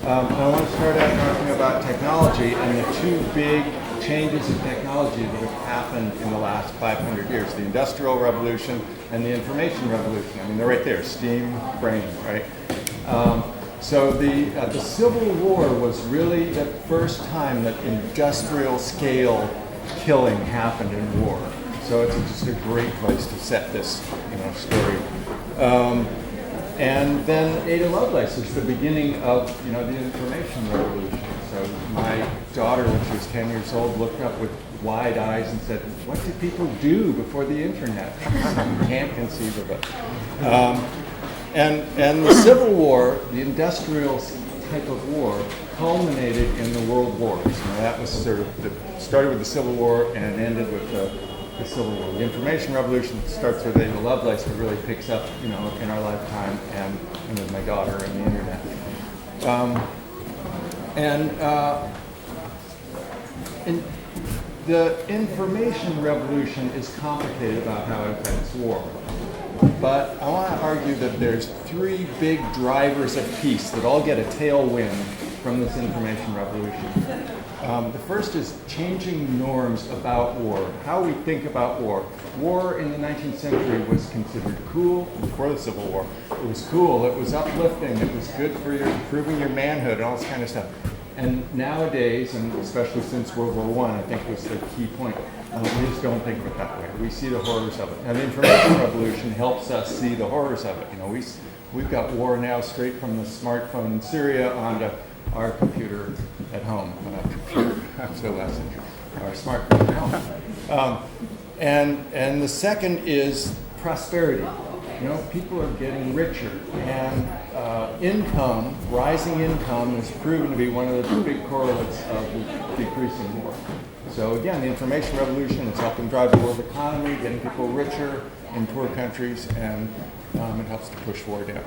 I want to start out talking about technology and the two big changes in technology that have happened in the last 500 years, the Industrial Revolution and the Information Revolution. I mean, they're right there, steam, brain, right? So the Civil War was really the first time that industrial scale killing happened in war. So it's just a great place to set this, story. And then Ada Lovelace is the beginning of, the information revolution. So my daughter, when she was 10 years old, looked up with wide eyes and said, "What did people do before the internet?" You can't conceive of it. And the Civil War, the industrial type of war, culminated in the World Wars. That was sort of started with the Civil War and ended with the Civil War. The Information Revolution starts with Ada Lovelace, but really picks up, in our lifetime and with my daughter and the internet. And the Information Revolution is complicated about how it affects war. But I want to argue that there's three big drivers of peace that all get a tailwind from this information revolution. The first is changing norms about war, how we think about war. War in the 19th century was considered cool before the Civil War. It was cool, it was uplifting, it was good for improving your manhood and all this kind of stuff. And nowadays, and especially since World War I think was the key point, we just don't think of it that way. We see the horrors of it. And the information revolution helps us see the horrors of it. We've got war now straight from the smartphone in Syria onto our computer at home. I'm so less our smartphone at home. And the second is prosperity. People are getting richer, and rising income is proven to be one of the big correlates of decreasing war. So again, the information revolution is helping drive the world economy, getting people richer in poor countries, and it helps to push war down.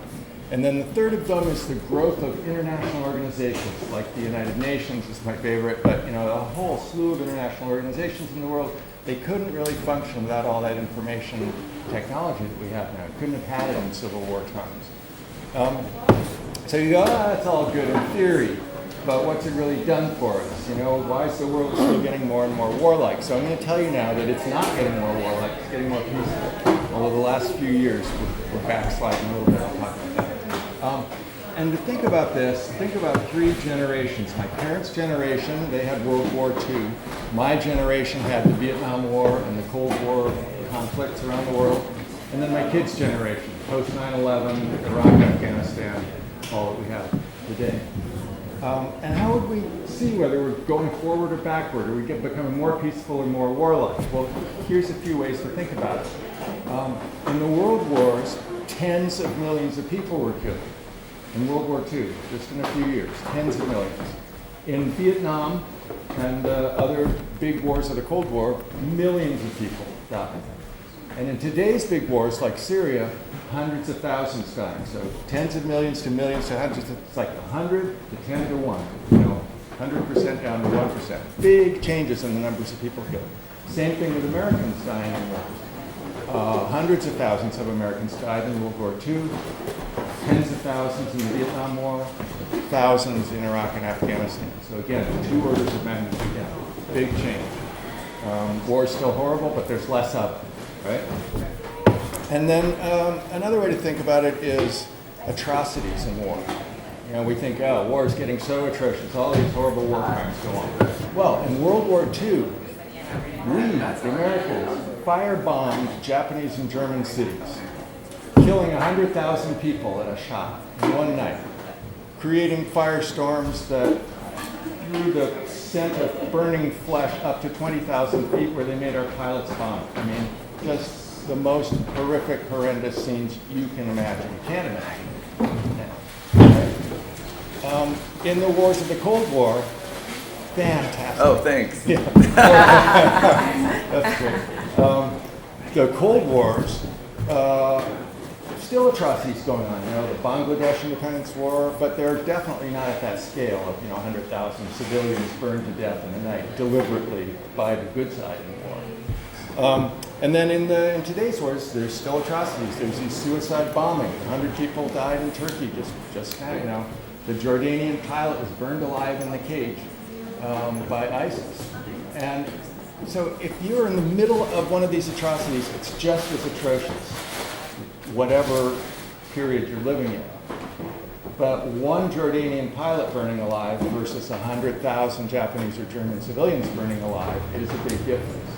And then the third of them is the growth of international organizations, like the United Nations is my favorite, but a whole slew of international organizations in the world. They couldn't really function without all that information technology that we have now. Couldn't have had it in Civil War times. So you go, that's all good in theory, but what's it really done for us? Why is the world still getting more and more warlike? So I'm going to tell you now that it's not getting more warlike, it's getting more peaceful. Although the last few years we're backsliding a little bit, I'll talk about that. And to think about this, think about three generations. My parents' generation, they had World War II. My generation had the Vietnam War and the Cold War conflicts around the world. And then my kids' generation, post 9/11, Iraq, Afghanistan, all that we have today. And how would we see whether we're going forward or backward? Are we becoming more peaceful or more warlike? Well, here's a few ways to think about it. In the world wars, tens of millions of people were killed. In World War II, just in a few years, tens of millions. In Vietnam and other big wars of the Cold War, millions of people died. And in today's big wars, like Syria, hundreds of thousands dying. So tens of millions to millions to hundreds, it's like 100 to 10 to 1. 100% down to 1%. Big changes in the numbers of people killed. Same thing with Americans dying in wars. Hundreds of thousands of Americans died in World War II, tens of thousands in the Vietnam War, thousands in Iraq and Afghanistan. So again, 2 orders of magnitude down. Big change. War is still horrible, but there's less of it, right? And then another way to think about it is atrocities in war. We think, war is getting so atrocious, all these horrible war crimes go on. Well, in World War II, we, the Americans, firebombed Japanese and German cities, killing 100,000 people at a shot in one night, creating firestorms that threw the scent of burning flesh up to 20,000 feet where they made our pilots vomit. I mean, just the most horrific, horrendous scenes you can imagine. You can't imagine. In the wars of the Cold War, fantastic. Oh, thanks. Yeah. That's great. The Cold Wars, still atrocities going on. The Bangladesh Independence War, but they're definitely not at that scale of 100,000 civilians burned to death in a night deliberately by the good side in the war. And then in today's wars, there's still atrocities. There's these suicide bombings. 100 people died in Turkey just kind of The Jordanian pilot was burned alive in the cage by ISIS. And so if you're in the middle of one of these atrocities, it's just as atrocious, whatever period you're living in. But one Jordanian pilot burning alive versus 100,000 Japanese or German civilians burning alive is a big difference.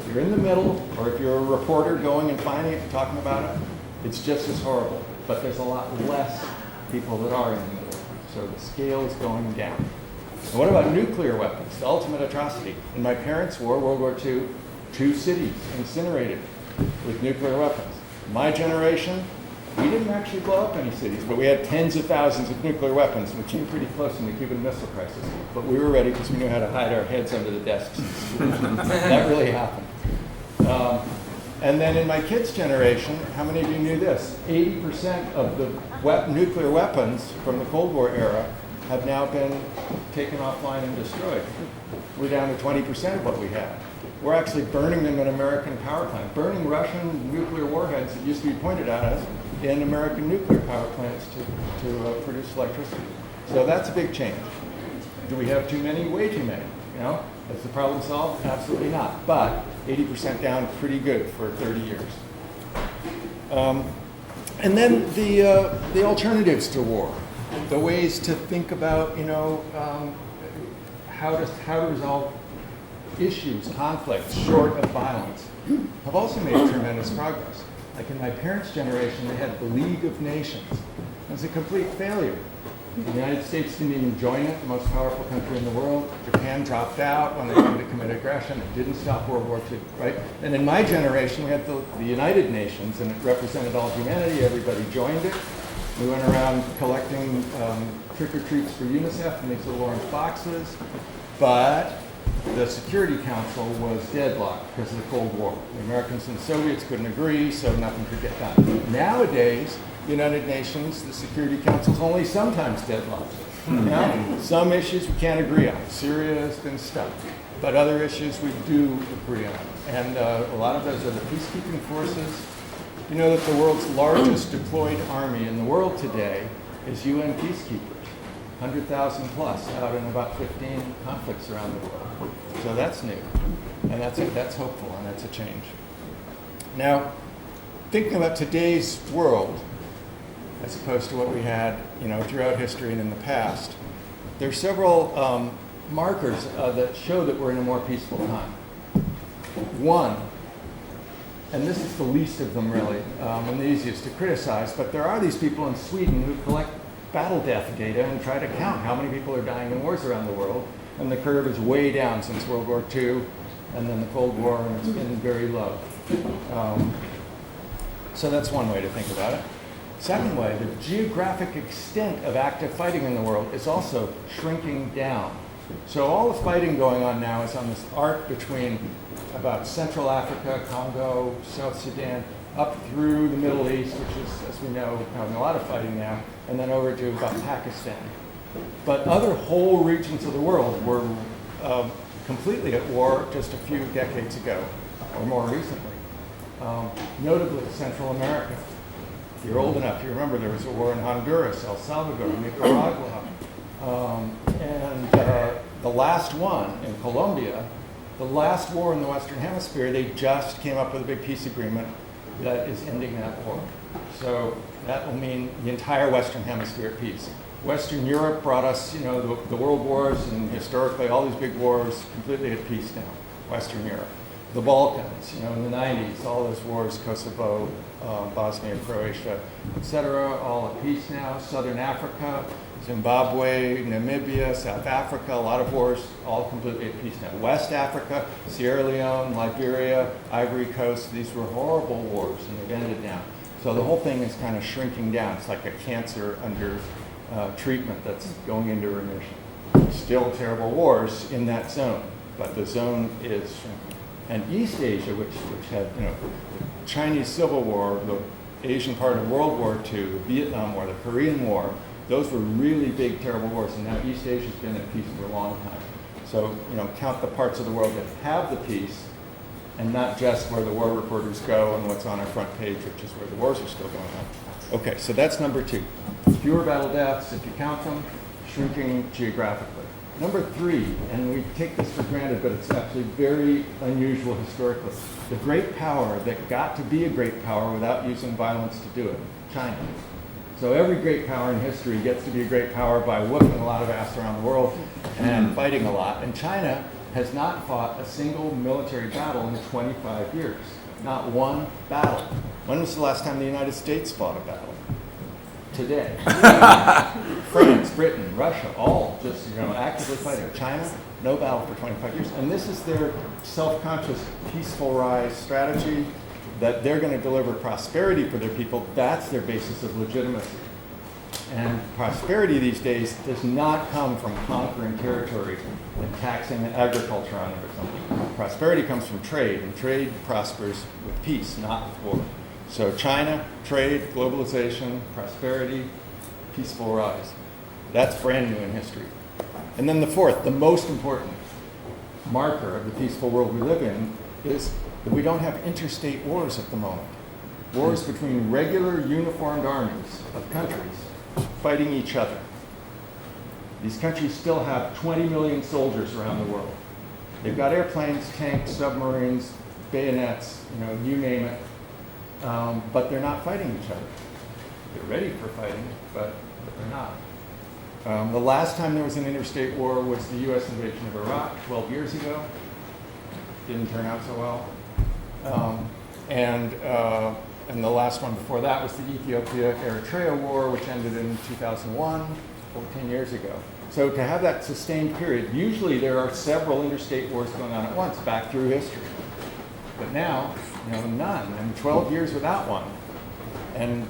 If you're in the middle, or if you're a reporter going and finding it and talking about it, it's just as horrible. But there's a lot less people that are in the middle. So the scale is going down. And what about nuclear weapons, the ultimate atrocity? In my parents' war, World War II, 2 cities incinerated with nuclear weapons. My generation, we didn't actually blow up any cities, but we had tens of thousands of nuclear weapons, and we came pretty close in the Cuban Missile Crisis. But we were ready because we knew how to hide our heads under the desks. That really happened. And then in my kids' generation, how many of you knew this? 80% of the nuclear weapons from the Cold War era have now been taken offline and destroyed. We're down to 20% of what we had. We're actually burning them in American power plants, burning Russian nuclear warheads that used to be pointed at us in American nuclear power plants to produce electricity. So that's a big change. Do we have too many? Way too many. You know, is the problem solved? Absolutely not. But 80% down, pretty good for 30 years. And then the alternatives to war, the ways to think about, you know, how to resolve issues, conflicts, short of violence, have also made tremendous progress. Like in my parents' generation, they had the League of Nations. It was a complete failure. The United States didn't even join it, the most powerful country in the world. Japan dropped out when they came to commit aggression. It didn't stop World War II, right? And in my generation, we had the United Nations, and it represented all humanity. Everybody joined it. We went around collecting trick-or-treats for UNICEF in these little orange boxes. But the Security Council was deadlocked because of the Cold War. The Americans and Soviets couldn't agree, so nothing could get done. Nowadays, United Nations, the Security Council is only sometimes deadlocked. Now, some issues we can't agree on. Syria has been stuck. But other issues we do agree on. And a lot of those are the peacekeeping forces. You know that the world's largest deployed army in the world today is UN peacekeepers. 100,000 plus out in about 15 conflicts around the world. So that's new. And that's hopeful, and that's a change. Now, thinking about today's world, as opposed to what we had, you know, throughout history and in the past, there are several markers that show that we're in a more peaceful time. One, and this is the least of them really, and the easiest to criticize, but there are these people in Sweden who collect battle death data and try to count how many people are dying in wars around the world, and the curve is way down since World War II and then the Cold War, and it's been very low. So that's one way to think about it. Second way, the geographic extent of active fighting in the world is also shrinking down. So all the fighting going on now is on this arc between about Central Africa, Congo, South Sudan, up through the Middle East, which is, as we know, having a lot of fighting now, and then over to about Pakistan. But other whole regions of the world were completely at war just a few decades ago, or more recently. Notably, Central America. If you're old enough, you remember there was a war in Honduras, El Salvador, Nicaragua. And the last one in Colombia, the last war in the Western Hemisphere, they just came up with a big peace agreement that is ending that war. So that will mean the entire Western Hemisphere at peace. Western Europe brought us, you know, the world wars and historically all these big wars completely at peace now, Western Europe. The Balkans, you know, in the 90s, all those wars, Kosovo, Bosnia, Croatia, etc., all at peace now. Southern Africa, Zimbabwe, Namibia, South Africa, a lot of wars, all completely at peace now. West Africa, Sierra Leone, Liberia, Ivory Coast, these were horrible wars, and they've ended now. So the whole thing is kind of shrinking down. It's like a cancer under treatment that's going into remission. Still terrible wars in that zone, but the zone is shrinking. And East Asia, which had, you know, the Chinese Civil War, the Asian part of World War II, the Vietnam War, the Korean War, those were really big, terrible wars, and now East Asia's been at peace for a long time. So, you know, count the parts of the world that have the peace, and not just where the war reporters go and what's on our front page, which is where the wars are still going on. Okay, so that's number 2. Fewer battle deaths, if you count them, shrinking geographically. Number 3, and we take this for granted, but it's actually very unusual historically, the great power that got to be a great power without using violence to do it, China. So every great power in history gets to be a great power by whooping a lot of ass around the world and fighting a lot. And China has not fought a single military battle in 25 years. Not one battle. When was the last time the United States fought a battle? Today. France, Britain, Russia, all just actively fighting. China, no battle for 25 years. And this is their self-conscious peaceful rise strategy, that they're going to deliver prosperity for their people. That's their basis of legitimacy. And prosperity these days does not come from conquering territory and taxing agriculture on it or something. Prosperity comes from trade, and trade prospers with peace, not with war. So China, trade, globalization, prosperity, peaceful rise. That's brand new in history. And then the 4th, the most important marker of the peaceful world we live in, is that we don't have interstate wars at the moment. Wars between regular uniformed armies of countries fighting each other. These countries still have 20 million soldiers around the world. They've got airplanes, tanks, submarines, bayonets, you name it, but they're not fighting each other. They're ready for fighting, but they're not. The last time there was an interstate war was the U.S. invasion of Iraq 12 years ago. Didn't turn out so well. And the last one before that was the Ethiopia-Eritrea war, which ended in 2001, 14 years ago. So to have that sustained period, usually there are several interstate wars going on at once back through history. But now, none, and 12 years without one. And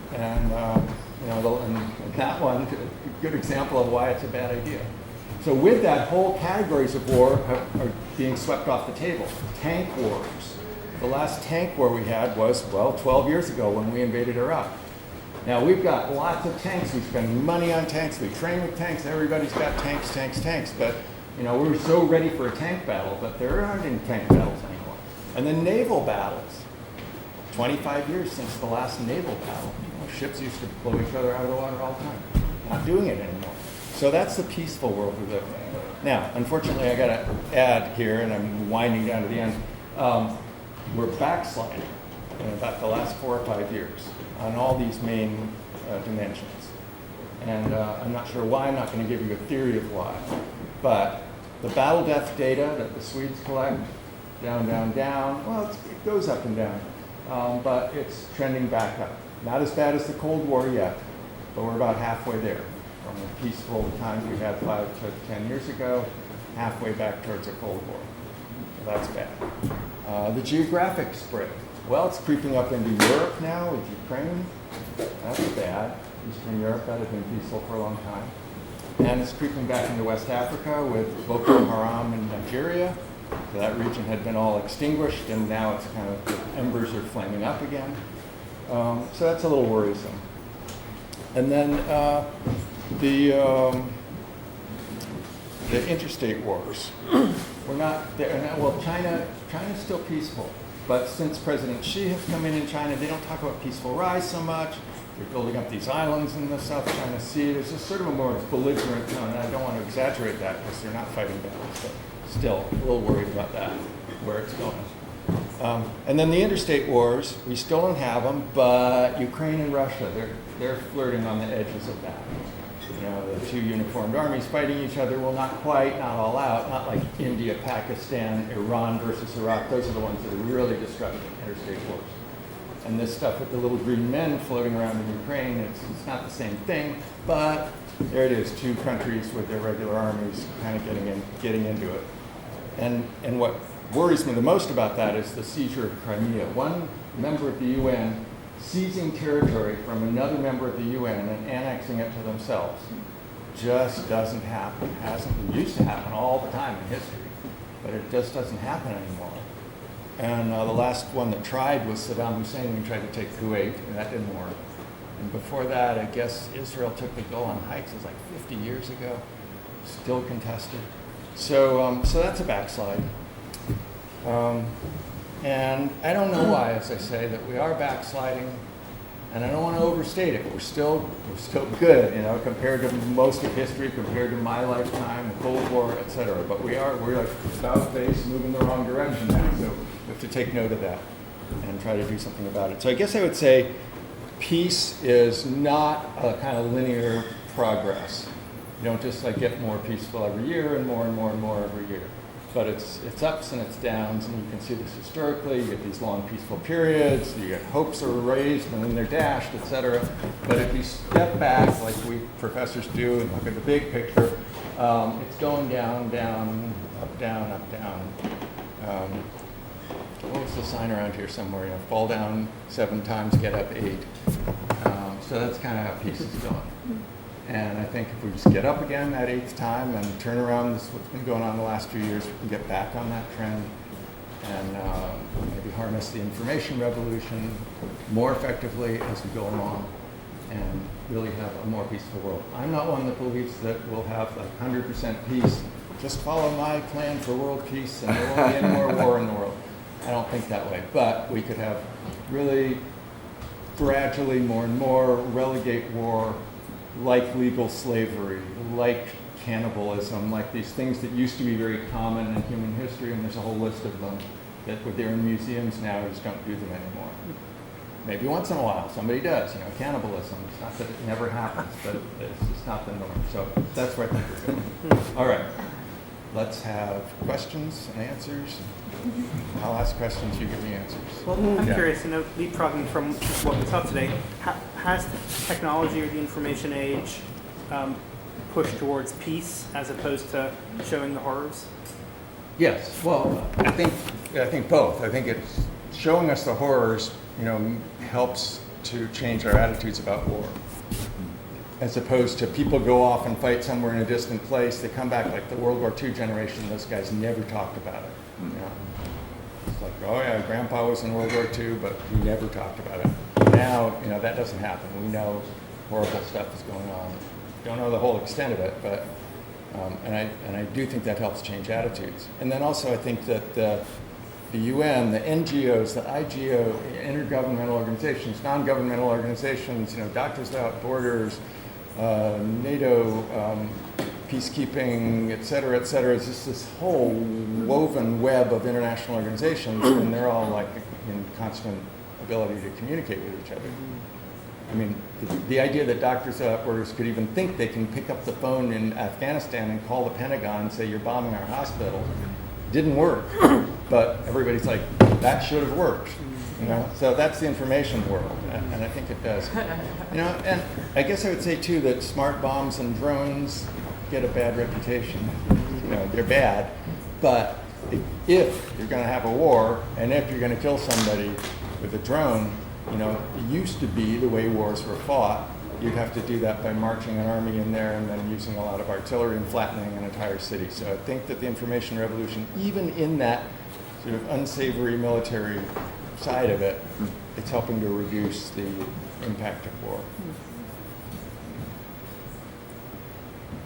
that one, a good example of why it's a bad idea. So with that, whole categories of war are being swept off the table. Tank wars. The last tank war we had was, 12 years ago when we invaded Iraq. Now, we've got lots of tanks. We spend money on tanks. We train with tanks. Everybody's got tanks. But, we're so ready for a tank battle, but there aren't any tank battles anymore. And then naval battles. 25 years since the last naval battle. Ships used to blow each other out of the water all the time. Not doing it anymore. So that's the peaceful world we live in. Now, unfortunately, I got to add here, and I'm winding down to the end, we're backsliding in about the last 4 or 5 years on all these main dimensions. And I'm not sure why. I'm not going to give you a theory of why. But the battle death data that the Swedes collect, down, well, it goes up and down. But it's trending back up. Not as bad as the Cold War yet, but we're about halfway there. From the peaceful times we had 5 to 10 years ago, halfway back towards a Cold War. So that's bad. The geographic spread. Well, it's creeping up into Europe now with Ukraine. That's bad. Eastern Europe, that had been peaceful for a long time. And it's creeping back into West Africa with Boko Haram in Nigeria. So that region had been all extinguished, and now it's kind of, the embers are flaming up again. So that's a little worrisome. And then the interstate wars. We're not there now. Well, China's still peaceful, but since President Xi has come in China, they don't talk about peaceful rise so much. They're building up these islands in the South China Sea. There's just sort of a more belligerent tone, and I don't want to exaggerate that because they're not fighting battles, but still a little worried about that, where it's going. And then the interstate wars, we still don't have them, but Ukraine and Russia, they're flirting on the edges of that. The two uniformed armies fighting each other, well, not quite, not all out, not like India, Pakistan, Iran versus Iraq. Those are the ones that are really destructive interstate wars. And this stuff with the little green men floating around in Ukraine, it's not the same thing, but there it is, two countries with their regular armies kind of getting into it. And what worries me the most about that is the seizure of Crimea. One member of the UN seizing territory from another member of the UN and annexing it to themselves just doesn't happen. It used to happen all the time in history, but it just doesn't happen anymore. And the last one that tried was Saddam Hussein, when he tried to take Kuwait, and that didn't work. And before that, I guess Israel took the Golan Heights. It was like 50 years ago, still contested. So that's a backslide. And I don't know why, as I say, that we are backsliding, and I don't want to overstate it. We're still good, compared to most of history, compared to my lifetime, the Cold War, et cetera. But we're like about face, moving the wrong direction now. So we have to take note of that and try to do something about it. So I guess I would say peace is not a kind of linear progress. You don't just like get more peaceful every year and more and more and more every year. But it's ups and it's downs, and you can see this historically. You get these long peaceful periods, you get hopes are raised and then they're dashed, et cetera. But if you step back, like we professors do, and look at the big picture, it's going down, down, up, down, up, down. What's the sign around here somewhere? Fall down 7 times, get up 8. So that's kind of how peace is going. And I think if we just get up again that 8th time and turn around what's been going on the last few years, we can get back on that trend and maybe harness the information revolution more effectively as we go along and really have a more peaceful world. I'm not one that believes that we'll have like 100% peace. Just follow my plan for world peace and there won't be any more war in the world. I don't think that way. But we could have really gradually more and more relegate war, like legal slavery, like cannibalism, like these things that used to be very common in human history, and there's a whole list of them that they're in museums now, we just don't do them anymore. Maybe once in a while somebody does, cannibalism. It's not that it never happens, but it's just not the norm. So that's where I think we're going. All right, let's have questions and answers. I'll ask questions, you give me answers. Well, I'm curious, leapfrogging from what we talked today, has the technology or the information age pushed towards peace as opposed to showing the horrors? Yes. Well, I think both. I think it's showing us the horrors, helps to change our attitudes about war. As opposed to people go off and fight somewhere in a distant place, they come back like the World War II generation, those guys never talked about it. It's like, oh yeah, Grandpa was in World War II, but he never talked about it. Now, that doesn't happen. We know horrible stuff is going on. Don't know the whole extent of it, but and I do think that helps change attitudes. And then also, I think that the UN, the NGOs, the IGO, intergovernmental organizations, non-governmental organizations, Doctors Without Borders, NATO, peacekeeping, et cetera, it's just this whole woven web of international organizations, and they're all like in constant ability to communicate with each other. I mean, the idea that Doctors Without Borders could even think they can pick up the phone in Afghanistan and call the Pentagon and say, you're bombing our hospital, didn't work. But everybody's like, that should have worked. So that's the information world, and I think it does. And I guess I would say too that smart bombs and drones get a bad reputation. They're bad, but if you're going to have a war and if you're going to kill somebody with a drone, it used to be the way wars were fought. You'd have to do that by marching an army in there and then using a lot of artillery and flattening an entire city. So I think that the information revolution, even in that sort of unsavory military side of it, it's helping to reduce the impact of war.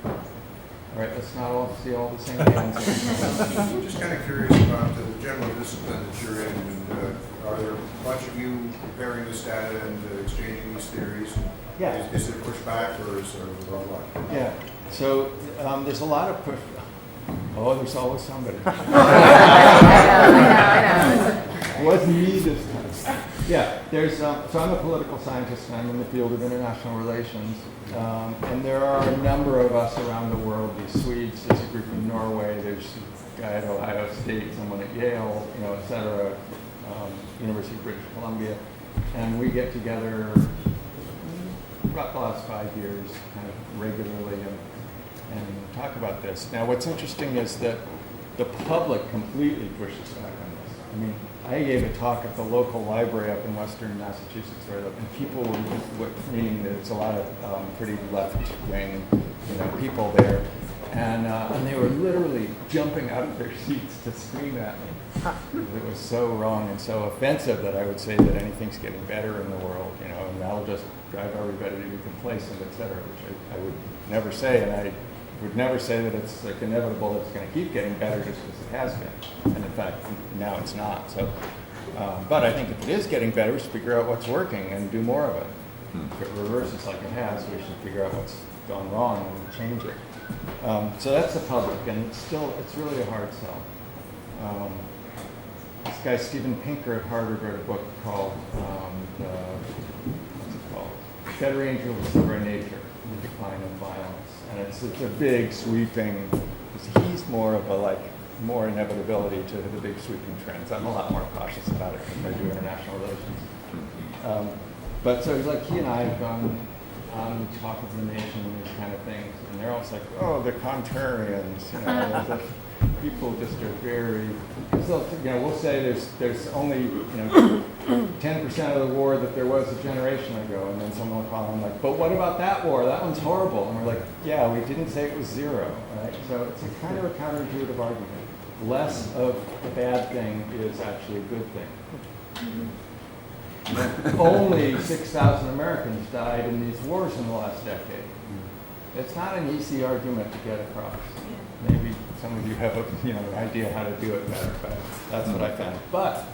All right, let's not all see all the same hands. I'm just kind of curious about the general discipline that you're in. And, are there a bunch of you preparing this data and exchanging these theories? Yeah. Is it pushback or is there what? Yeah. So there's a lot of push. Oh, there's always somebody. I know. It wasn't me this time. Yeah, so I'm a political scientist and I'm in the field of international relations. And there are a number of us around the world. There's Swedes, there's a group in Norway, there's a guy at Ohio State, someone at Yale, et cetera, University of British Columbia. And we get together about the last 5 years kind of regularly and talk about this. Now, what's interesting is that the public completely pushes back on this. I mean, I gave a talk at the local library up in western Massachusetts, and people were meaning that it's a lot of pretty left-wing, people there, and they were literally jumping out of their seats to scream at me. It was so wrong and so offensive that I would say that anything's getting better in the world, and that'll just drive everybody to be complacent, et cetera, which I would never say, and I would never say that it's like inevitable that it's going to keep getting better just as it has been. And in fact, now it's not. So But I think if it is getting better, we should figure out what's working and do more of it. If it reverses like it has, we should figure out what's gone wrong and change it. So that's the public, and it's really a hard sell. This guy Steven Pinker at Harvard wrote a book called Better Angels of Nature, The Decline of Violence. And it's a big sweeping, he's more of a more inevitability to the big sweeping trends. I'm a lot more cautious about it compared to international relations. But so he and I have gone on Talk of the Nation and these kind of things, and they're always like, oh, the contrarians, people just are very, so, we'll say there's only, 10% of the war that there was a generation ago, and then someone will call them like, but what about that war? That one's horrible. And we're like, yeah, we didn't say it was zero, right? So it's a kind of a counterintuitive argument. Less of a bad thing is actually a good thing. Only 6,000 Americans died in these wars in the last decade. It's not an easy argument to get across. Maybe some of you have an idea how to do it better, but that's what I found. But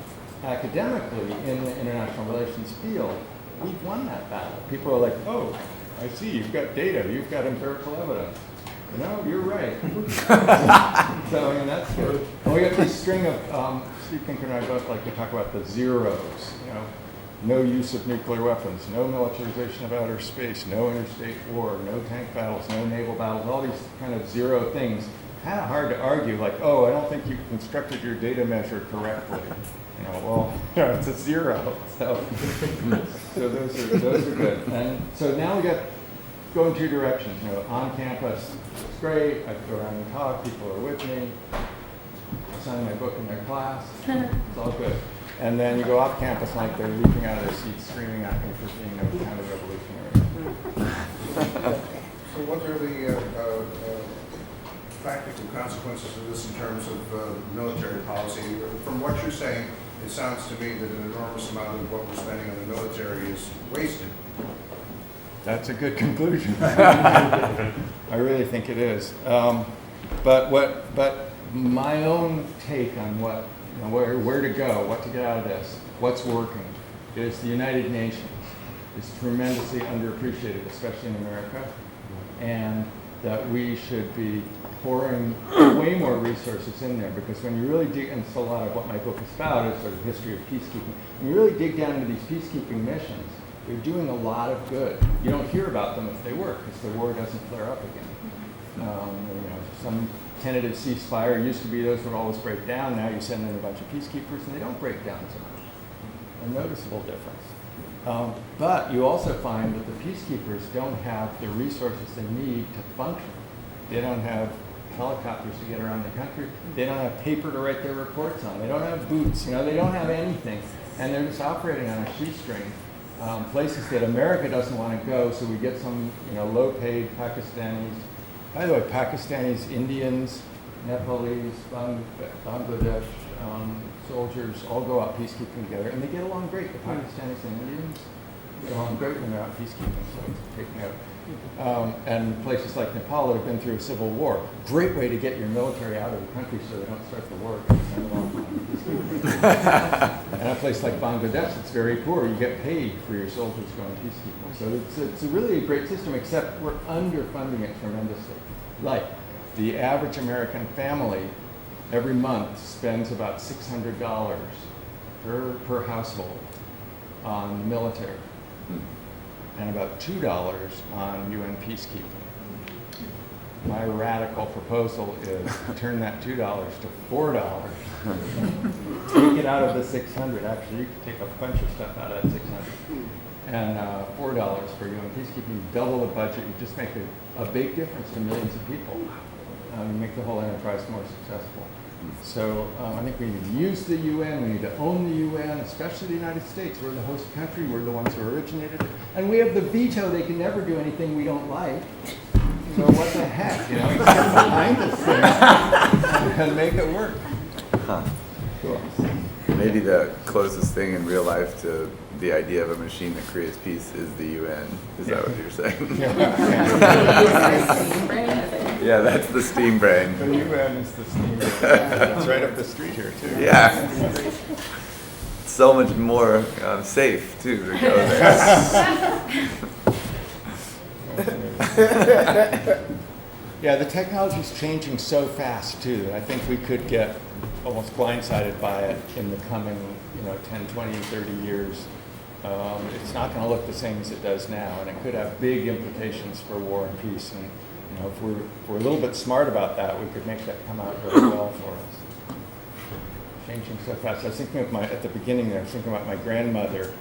academically, in the international relations field, we've won that battle. People are like, oh, I see, you've got data, you've got empirical evidence. No, you're right. So, that's good. And we got this string of, Steve Pinker and I both like to talk about the zeros, no use of nuclear weapons, no militarization of outer space, no interstate war, no tank battles, no naval battles, all these kind of zero things. Kind of hard to argue, like, oh, I don't think you constructed your data measure correctly. It's a zero. So those are good. And so now we got going two directions. On campus, it's great. I go around and talk. People are with me. I sign my book in their class. It's all good. And then you go off campus like they're leaping out of their seats, screaming at me for being a kind of revolutionary. So what are the practical consequences of this in terms of military policy? From what you're saying, it sounds to me that an enormous amount of what we're spending on the military is wasted. That's a good conclusion. I really think it is. But my own take on what, where to go, what to get out of this, what's working, is the United Nations is tremendously underappreciated, especially in America, and that we should be pouring way more resources in there, because when you really dig, and it's a lot of what my book is about, is sort of history of peacekeeping. When you really dig down into these peacekeeping missions, they're doing a lot of good. You don't hear about them if they work, because the war doesn't flare up again. Some tentative ceasefire used to be those would always break down. Now you send in a bunch of peacekeepers, and they don't break down so much. A noticeable difference. But you also find that the peacekeepers don't have the resources they need to function. They don't have helicopters to get around the country. They don't have paper to write their reports on. They don't have boots. They don't have anything. And they're just operating on a shoestring. Places that America doesn't want to go, so we get some, low-paid Pakistanis. By the way, Pakistanis, Indians, Nepalese, Bangladesh soldiers all go out peacekeeping together, and they get along great. The Pakistanis and Indians get along great when they're out peacekeeping, so it's taking out. And places like Nepal that have been through a civil war, great way to get your military out of the country so they don't start the war. And a place like Bangladesh, it's very poor. You get paid for your soldiers going peacekeeping. So it's really a great system, except we're underfunding it tremendously. Like the average American family every month spends about $600 per household on the military. And about $2 on UN peacekeeping. My radical proposal is to turn that $2 to $4. Take it out of the 600. Actually, you could take a bunch of stuff out of that 600. And $4 for UN peacekeeping. You double the budget. You just make a big difference to millions of people. You make the whole enterprise more successful. So I think we need to use the UN, we need to own the UN, especially the United States. We're the host country, we're the ones who originated it. And we have the veto, they can never do anything we don't like. So what the heck, get behind this thing and make it work. Cool. Maybe the closest thing in real life to the idea of a machine that creates peace is the UN. Is that what you're saying? Yeah, that's the steam brain. The UN is the steam brain. It's right up the street here, too. Yeah. so much more safe too to go there. Yeah, the technology's changing so fast too that I think we could get almost blindsided by it in the coming, 10, 20, 30 years. It's not going to look the same as it does now, and it could have big implications for war and peace. And if we're a little bit smart about that, we could make that come out very well for us. Changing so fast. I was thinking of at the beginning there, I was thinking about my grandmother,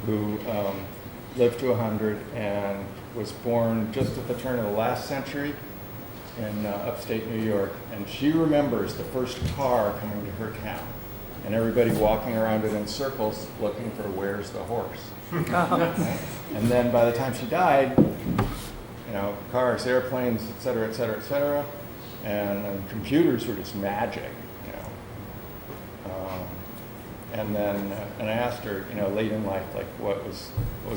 who lived to 100 and was born just at the turn of the last century in upstate New York, and she remembers the first car coming to her town, and everybody walking around it in circles looking for where's the horse. Right? And then by the time she died, cars, airplanes, et cetera, et cetera, et cetera, and computers were just magic. And then, and I asked her, late in life, like, what was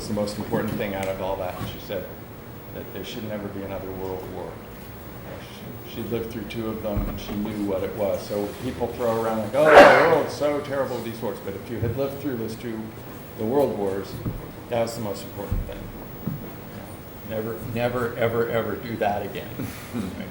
the most important thing out of all that? And she said that there should never be another world war. She lived through 2 of them, and she knew what it was. So people throw around like, oh, the world's so terrible with these wars. But if you had lived through the world wars, that was the most important thing. Never, ever, ever do that again. Right?